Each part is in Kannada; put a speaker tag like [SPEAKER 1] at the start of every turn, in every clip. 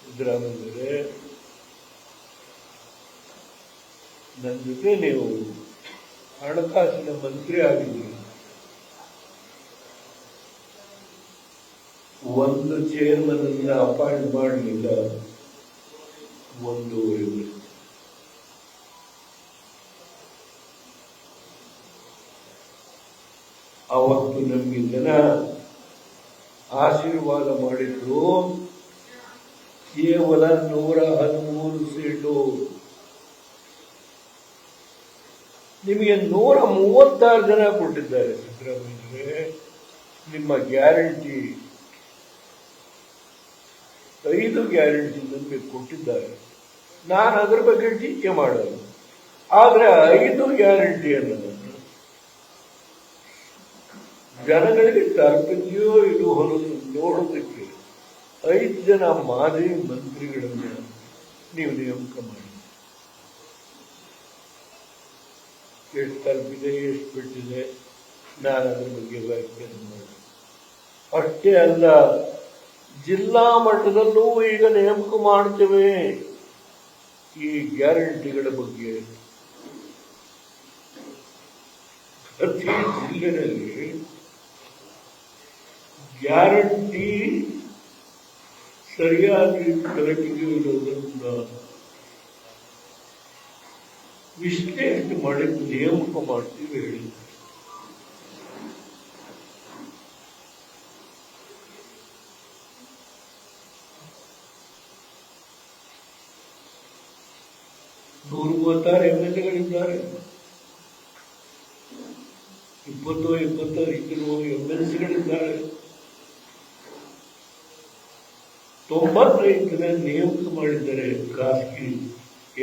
[SPEAKER 1] ಸಿದ್ದರಾಮಯ್ಯರೇ, ನನ್ನ ಜೊತೆ ನೀವು ಹಣಕಾಸಿನ ಮಂತ್ರಿ ಆಗಿದ್ದೀರಿ. ಒಂದು ಚೇರ್ಮನ್ ಅನ್ನ ಅಪಾಯಿಂಟ್ ಮಾಡಲಿಲ್ಲ 1.5 ವರ್ಷ. ಅವತ್ತು ನಮಗೆ ಜನ ಆಶೀರ್ವಾದ ಮಾಡಿದ್ರು. ಕೇವಲ 113 ಸೀಟು. ನಿಮಗೆ 136 ಜನ ಕೊಟ್ಟಿದ್ದಾರೆ. ಸಿದ್ದರಾಮಯ್ಯರೇ, ನಿಮ್ಮ ಗ್ಯಾರಂಟಿ 5 ಗ್ಯಾರಂಟಿ ನಮಗೆ ಕೊಟ್ಟಿದ್ದಾರೆ. ನಾನು ಅದರ ಬಗ್ಗೆ ಟೀಕೆ ಮಾಡೋದು. ಆದರೆ 5 ಗ್ಯಾರಂಟಿಯನ್ನು ಜನಗಳಿಗೆ ತಲುಪಿದೆಯೋ ಇದು ಹೊರದು ನೋಡೋದಕ್ಕೆ 5 ಜನ ಮಾಜಿ ಮಂತ್ರಿಗಳನ್ನು ನೀವು ನೇಮಕ ಮಾಡಿ. ಎಷ್ಟು ತಲುಪಿದೆ, ಎಷ್ಟು ಬಿಟ್ಟಿದೆ, ನಾನು ಅದರ ಬಗ್ಗೆ ವ್ಯಾಖ್ಯಾನ ಮಾಡಿ. ಅಷ್ಟೇ ಅಲ್ಲ, ಜಿಲ್ಲಾ ಮಟ್ಟದಲ್ಲೂ ಈಗ ನೇಮಕ ಮಾಡ್ತೇವೆ ಈ ಗ್ಯಾರಂಟಿಗಳ ಬಗ್ಗೆ. ಪ್ರತಿ ಜಿಲ್ಲೆಯಲ್ಲಿ ಗ್ಯಾರಂಟಿ ಸರಿಯಾಗಿ ತಲುಪಿರುವುದರಿಂದ ವಿಶ್ಲೇಷಣೆ ಮಾಡಿ ನೇಮಕ ಮಾಡ್ತೀವಿ ಹೇಳಿದ್ದಾರೆ. $136 MLAಗಳಿದ್ದಾರೆ. 20-25 MLCಗಳಿದ್ದಾರೆ. 95 ಜನ ನೇಮಕ ಮಾಡಿದ್ದಾರೆ ಖಾಸಗಿ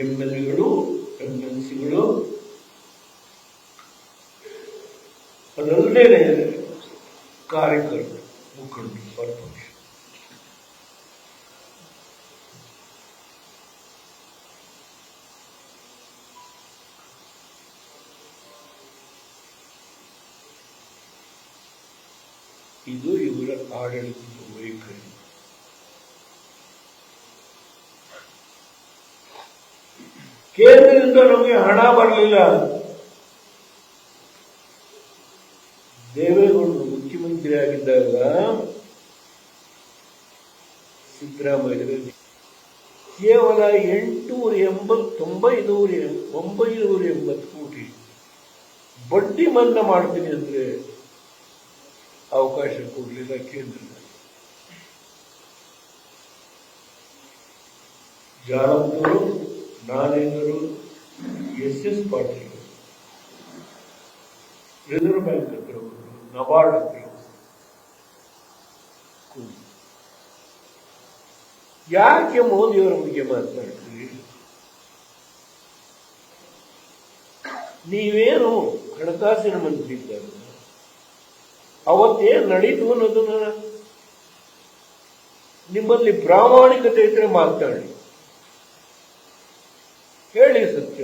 [SPEAKER 1] MLAಗಳು, MLCಗಳು. ಅದಲ್ಲದೆ ಕಾರ್ಯಕರ್ತರು, ಮುಖಂಡರು, ಪರಪಕ್ಷ. ಇದು ಇವರ ಆಡಳಿತದ ವೈಖರಿ. ಕೇಂದ್ರದಿಂದ ನಮಗೆ ಹಣ ಬರಲಿಲ್ಲ. ದೇವೇಗೌಡರು ಮುಖ್ಯಮಂತ್ರಿ ಆಗಿದ್ದಾಗ ಸಿದ್ದರಾಮಯ್ಯ ಕೇವಲ 980 ಕೋಟಿ ಬಡ್ಡಿ ಮನ್ನಾ ಮಾಡ್ತೀನಿ ಅಂದ್ರೆ ಅವಕಾಶ ಕೊಡಲಿಲ್ಲ ಕೇಂದ್ರದಲ್ಲಿ. ಜಾರಪ್ಪನವರು, ನಾನೇನರು, SS ಪಾಟೀಲ್ ರಿಸರ್ವ್ ಬ್ಯಾಂಕ್ ಹತ್ರ ಹೋದ್ರು, ನಬಾರ್ಡ್ ಹತ್ರ ಯಾಕೆ ಮೋದಿಯವರ ಬಗ್ಗೆ ಮಾತನಾಡ್ತೀರಿ? ನೀವೇನು ಹಣಕಾಸಿನ ಮಂತ್ರಿ ಇದ್ದಾರೆ, ಅವತ್ತೇನು ನಡೀತು ಅನ್ನೋದನ್ನ ನಿಮ್ಮಲ್ಲಿ ಪ್ರಾಮಾಣಿಕತೆ ಇದ್ರೆ ಮಾತನಾಡಿ, ಹೇಳಿ ಸತ್ಯ.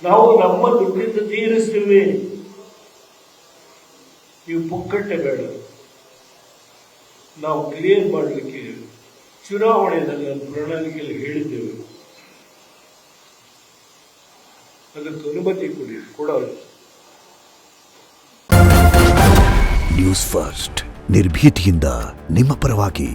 [SPEAKER 1] ನಾವು ನಮ್ಮ ದುಡ್ಡಿಂದ ತೀರಿಸ್ತೀವಿ, ನೀವು ಪುಕ್ಕಟ್ಟೆ ಬೇಡ. ನಾವು ಕ್ಲಿಯರ್ ಮಾಡಲಿಕ್ಕೆ ಚುನಾವಣೆಯಲ್ಲಿ ಪ್ರಣಾಳಿಕೆಯಲ್ಲಿ ಹೇಳಿದ್ದೇವೆ, ಅದಕ್ಕೆ ಅನುಮತಿ ಕೊಡೋಲ್ಲ.
[SPEAKER 2] ನ್ಯೂಸ್ ಫಸ್ಟ್, ನಿರ್ಭೀತಿಯಿಂದ ನಿಮ್ಮ ಪರವಾಗಿ.